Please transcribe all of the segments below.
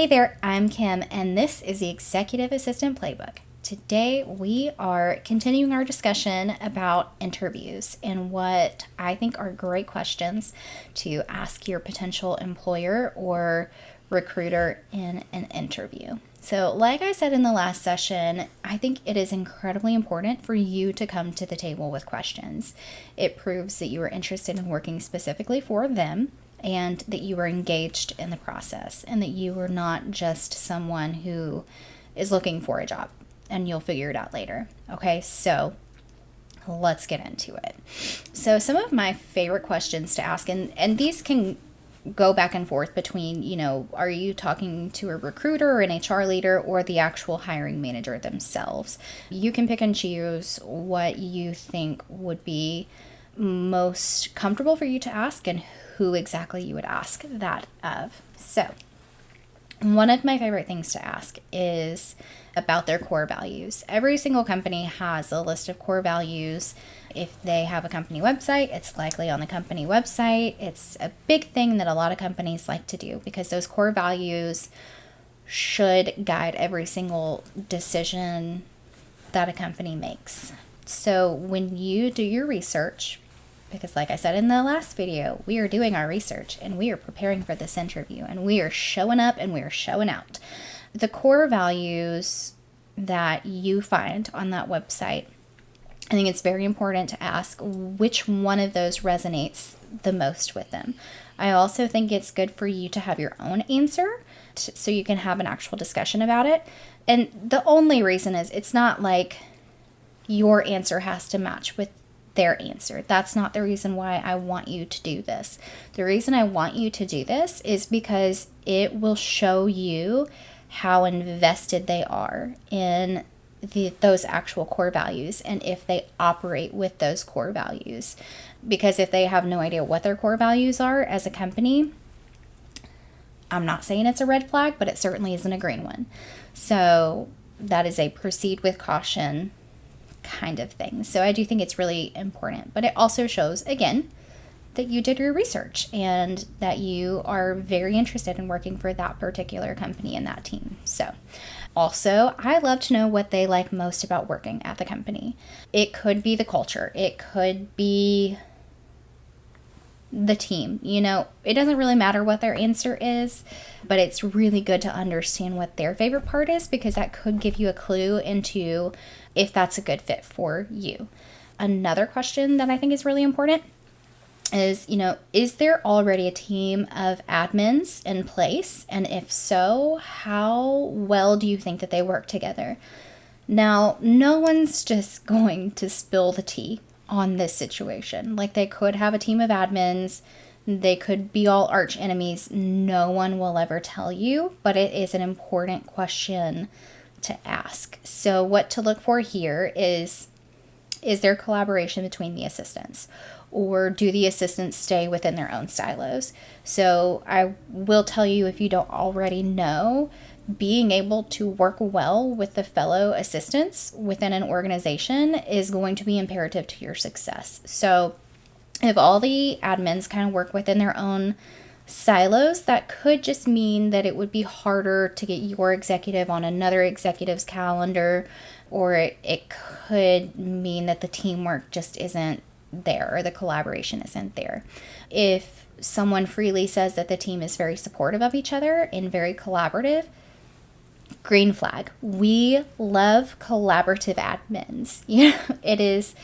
Hey there, I'm Kim, and this is the Executive Assistant Playbook. Today, we are continuing our discussion about interviews and what I think are great questions to ask your potential employer or recruiter in an interview. So, like I said in the last session, I think it is incredibly important for you to come to the table with questions. It proves that you are interested in working specifically for them, and that you were engaged in the process, and that you were not just someone who is looking for a job and you'll figure it out later. Okay, so let's get into it. So some of my favorite questions to ask, and these can go back and forth between, are you talking to a recruiter or an HR leader or the actual hiring manager themselves? You can pick and choose what you think would be most comfortable for you to ask and who exactly you would ask that of. So, one of my favorite things to ask is about their core values. Every single company has a list of core values. If they have a company website, it's likely on the company website. It's a big thing that a lot of companies like to do because those core values should guide every single decision that a company makes. So when you do your research, because like I said in the last video, we are doing our research and we are preparing for this interview and we are showing up and we are showing out. The core values that you find on that website, I think it's very important to ask which one of those resonates the most with them. I also think it's good for you to have your own answer so you can have an actual discussion about it. And the only reason is it's not like your answer has to match with their answer. That's not the reason why I want you to do this. The reason I want you to do this is because it will show you how invested they are in those actual core values and if they operate with those core values. Because if they have no idea what their core values are as a company, I'm not saying it's a red flag, but it certainly isn't a green one. So that is a proceed with caution kind of thing. So I do think it's really important, but it also shows, again, that you did your research and that you are very interested in working for that particular company and that team. So also, I love to know what they like most about working at the company. It could be the culture. It could be the team. It doesn't really matter what their answer is, but it's really good to understand what their favorite part is because that could give you a clue into if that's a good fit for you. Another question that I think is really important is, is there already a team of admins in place? And if so, how well do you think that they work together? Now, no one's just going to spill the tea on this situation. Like, they could have a team of admins. They could be all arch enemies. No one will ever tell you, but it is an important question to ask. So what to look for here is there collaboration between the assistants? Or do the assistants stay within their own silos? So I will tell you, if you don't already know, being able to work well with the fellow assistants within an organization is going to be imperative to your success. So if all the admins kind of work within their own silos, that could just mean that it would be harder to get your executive on another executive's calendar, or it could mean that the teamwork just isn't there or the collaboration isn't there. If someone freely says that the team is very supportive of each other and very collaborative, green flag. We love collaborative admins. It is,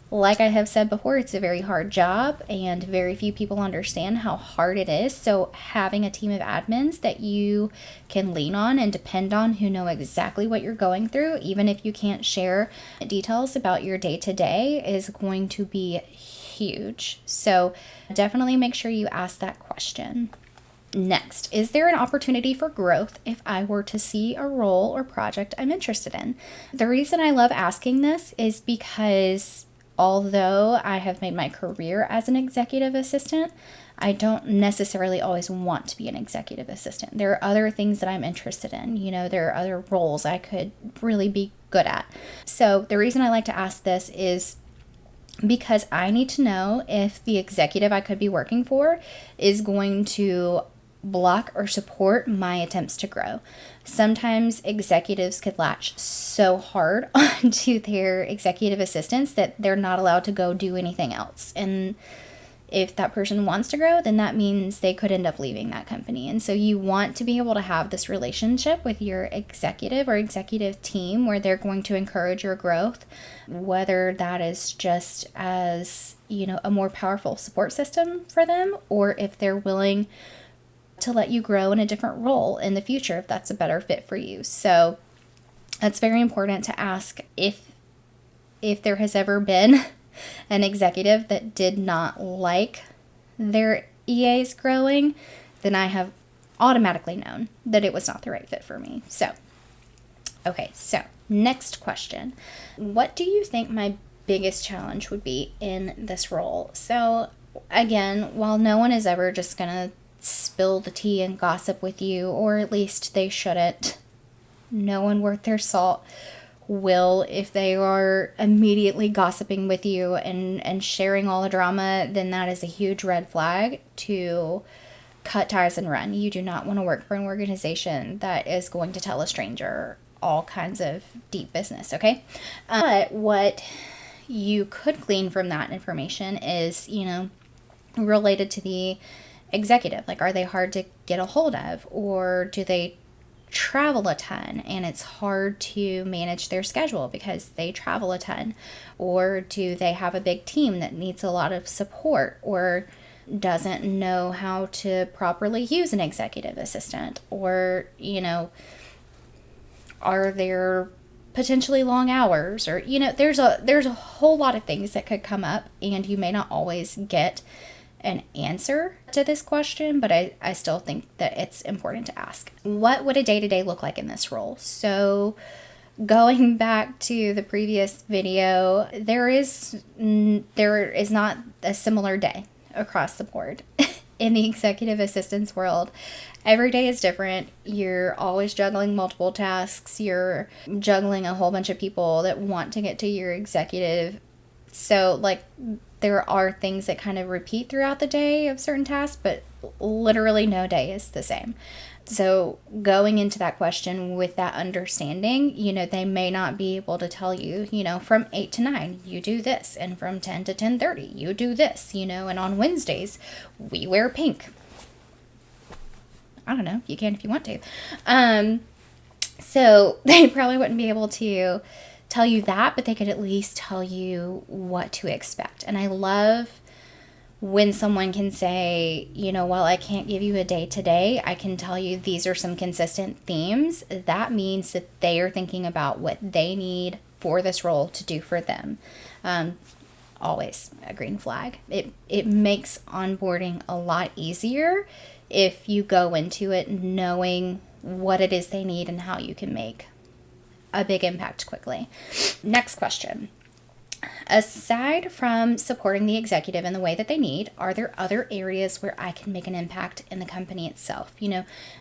like I have said before, it's a very hard job and very few people understand how hard it is. So having a team of admins that you can lean on and depend on, who know exactly what you're going through, even if you can't share details about your day-to-day, is going to be huge. So definitely make sure you ask that question. Next, is there an opportunity for growth if I were to see a role or project I'm interested in? The reason I love asking this is because although I have made my career as an executive assistant, I don't necessarily always want to be an executive assistant. There are other things that I'm interested in. There are other roles I could really be good at. So the reason I like to ask this is because I need to know if the executive I could be working for is going to block or support my attempts to grow. Sometimes executives could latch so hard onto their executive assistants that they're not allowed to go do anything else. And if that person wants to grow, then that means they could end up leaving that company. And so you want to be able to have this relationship with your executive or executive team where they're going to encourage your growth, whether that is just as, a more powerful support system for them, or if they're willing to let you grow in a different role in the future if that's a better fit for you. So it's very important to ask if there has ever been an executive that did not like their EAs growing, then I have automatically known that it was not the right fit for me. So next question. What do you think my biggest challenge would be in this role? So again, while no one is ever just going to spill the tea and gossip with you, or at least they shouldn't, no one worth their salt will. If they are immediately gossiping with you and sharing all the drama, then that is a huge red flag to cut ties and run. You do not want to work for an organization that is going to tell a stranger all kinds of deep business, okay? But what you could glean from that information is, related to the executive. Like, are they hard to get a hold of, or do they travel a ton and it's hard to manage their schedule because they travel a ton? Or do they have a big team that needs a lot of support, or doesn't know how to properly use an executive assistant? Or, are there potentially long hours? Or, there's a whole lot of things that could come up, and you may not always get an answer to this question, but I still think that it's important to ask. What would a day-to-day look like in this role? So going back to the previous video, there is not a similar day across the board. In the executive assistance world, every day is different. You're always juggling multiple tasks. You're juggling a whole bunch of people that want to get to your executive. So, there are things that kind of repeat throughout the day of certain tasks, but literally no day is the same. So going into that question with that understanding, they may not be able to tell you, from 8 to 9, you do this, and from 10 to 10:30, you do this, and on Wednesdays, we wear pink. I don't know, you can if you want to. So they probably wouldn't be able to tell you that, but they could at least tell you what to expect. And I love when someone can say, while I can't give you a day to day, I can tell you these are some consistent themes. That means that they are thinking about what they need for this role to do for them. Always a green flag. It makes onboarding a lot easier if you go into it knowing what it is they need and how you can make a big impact quickly. Next question. Aside from supporting the executive in the way that they need, are there other areas where I can make an impact in the company itself?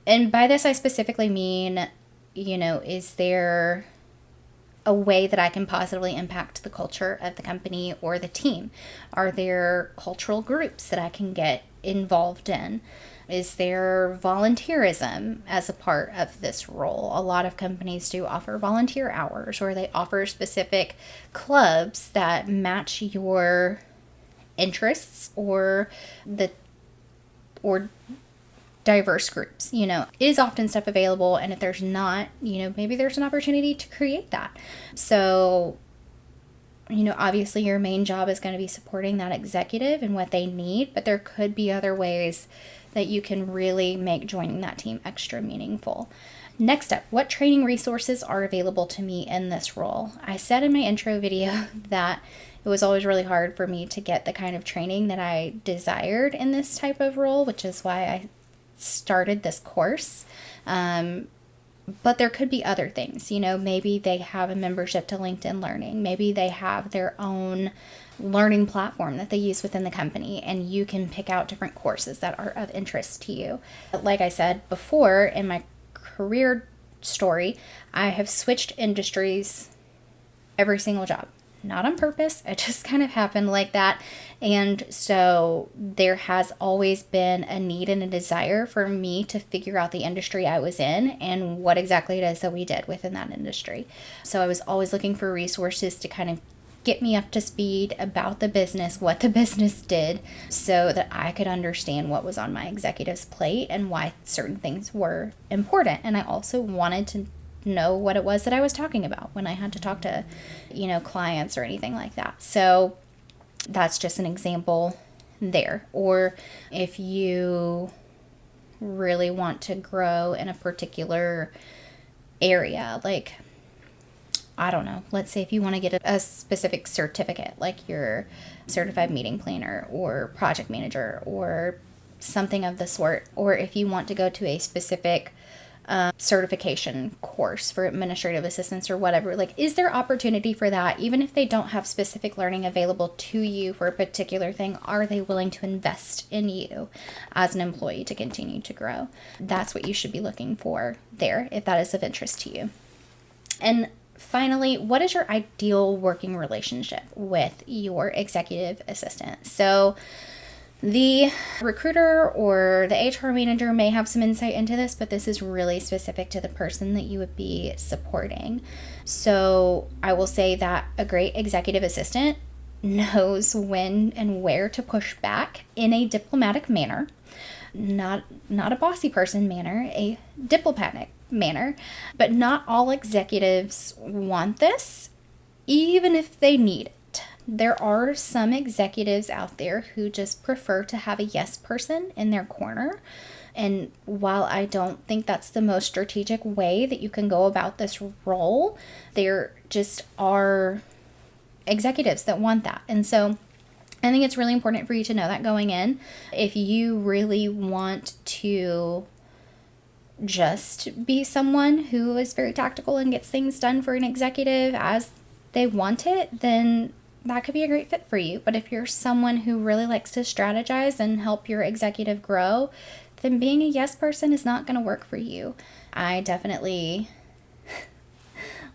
And by this I specifically mean, is there a way that I can positively impact the culture of the company or the team? Are there cultural groups that I can get involved in? Is there volunteerism as a part of this role? A lot of companies do offer volunteer hours, or they offer specific clubs that match your interests or diverse groups. Is often stuff available, and if there's not, maybe there's an opportunity to create that. So, obviously your main job is going to be supporting that executive and what they need, but there could be other ways that you can really make joining that team extra meaningful. Next up, what training resources are available to me in this role? I said in my intro video that it was always really hard for me to get the kind of training that I desired in this type of role, which is why I started this course. But there could be other things, maybe they have a membership to LinkedIn Learning. Maybe they have their own learning platform that they use within the company, and you can pick out different courses that are of interest to you. Like I said before in my career story, I have switched industries every single job. not on purpose. It just kind of happened like that. And so there has always been a need and a desire for me to figure out the industry I was in and what exactly it is that we did within that industry. So I was always looking for resources to kind of get me up to speed about the business, what the business did, so that I could understand what was on my executive's plate and why certain things were important. And I also wanted to know what it was that I was talking about when I had to talk to, clients or anything like that. So that's just an example there. Or if you really want to grow in a particular area, like, I don't know, let's say if you want to get a specific certificate, like your certified meeting planner or project manager or something of the sort, or if you want to go to a specific certification course for administrative assistants or whatever, like, is there opportunity for that? Even if they don't have specific learning available to you for a particular thing, are they willing to invest in you as an employee to continue to grow? That's what you should be looking for there, if that is of interest to you. And finally, what is your ideal working relationship with your executive assistant? So the recruiter or the HR manager may have some insight into this, but this is really specific to the person that you would be supporting. So I will say that a great executive assistant knows when and where to push back in a diplomatic manner, not a bossy person manner, a diplomatic manner. But not all executives want this, even if they need it. There are some executives out there who just prefer to have a yes person in their corner. And while I don't think that's the most strategic way that you can go about this role, there just are executives that want that. And so I think it's really important for you to know that going in. If you really want to just be someone who is very tactical and gets things done for an executive as they want it, then that could be a great fit for you. But if you're someone who really likes to strategize and help your executive grow, then being a yes person is not going to work for you. I definitely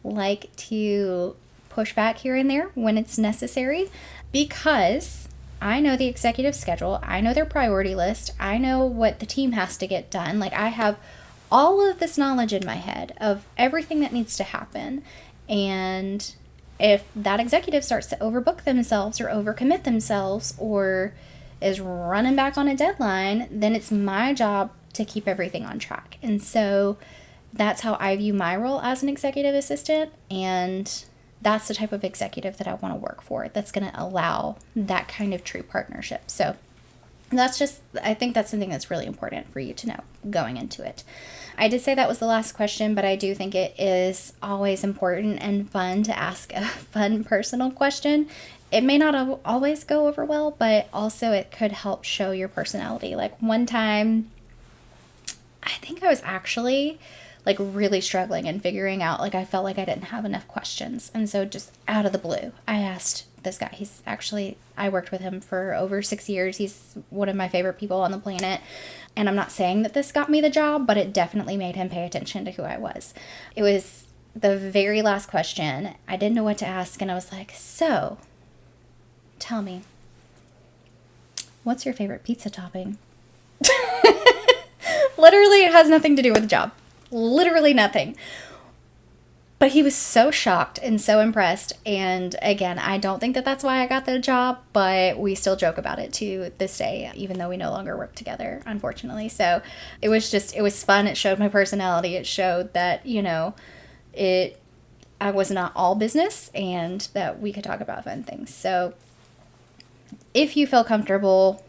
like to push back here and there when it's necessary, because I know the executive schedule, I know their priority list, I know what the team has to get done. Like, I have all of this knowledge in my head of everything that needs to happen. And if that executive starts to overbook themselves or overcommit themselves or is running back on a deadline, then it's my job to keep everything on track. And so that's how I view my role as an executive assistant. And that's the type of executive that I want to work for, that's going to allow that kind of true partnership. So I think that's something that's really important for you to know going into it. I did say that was the last question, but I do think it is always important and fun to ask a fun personal question. It may not always go over well, but also it could help show your personality. Like, one time, I think I was actually really struggling and figuring out, I felt like I didn't have enough questions. And so just out of the blue, I asked this guy. I worked with him for over 6 years. He's one of my favorite people on the planet. And I'm not saying that this got me the job, but it definitely made him pay attention to who I was. It was the very last question. I didn't know what to ask. And I was like, so tell me, what's your favorite pizza topping? Literally, it has nothing to do with the job. Literally nothing. But he was so shocked and so impressed. And again, I don't think that that's why I got the job, but we still joke about it to this day, even though we no longer work together, unfortunately. So it was fun. It showed my personality. It showed that, I was not all business and that we could talk about fun things. So if you feel comfortable,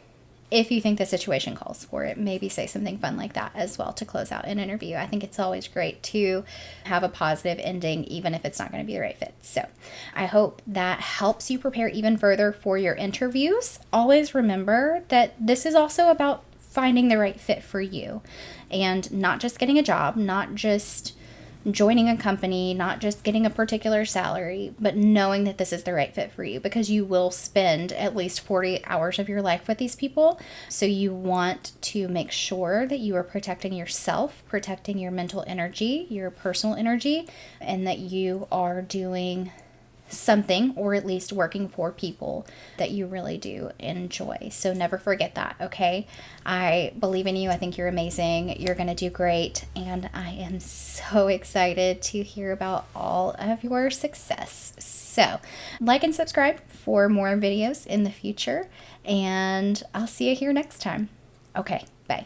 if you think the situation calls for it, maybe say something fun like that as well to close out an interview. I think it's always great to have a positive ending, even if it's not going to be the right fit. So I hope that helps you prepare even further for your interviews. Always remember that this is also about finding the right fit for you, and not just getting a job, not just joining a company, not just getting a particular salary, but knowing that this is the right fit for you, because you will spend at least 40 hours of your life with these people. So you want to make sure that you are protecting yourself, protecting your mental energy, your personal energy, and that you are doing something, or at least working for people that you really do enjoy. So never forget that, okay? I believe in you. I think you're amazing. You're going to do great. And I am so excited to hear about all of your success. So like and subscribe for more videos in the future. And I'll see you here next time. Okay, bye.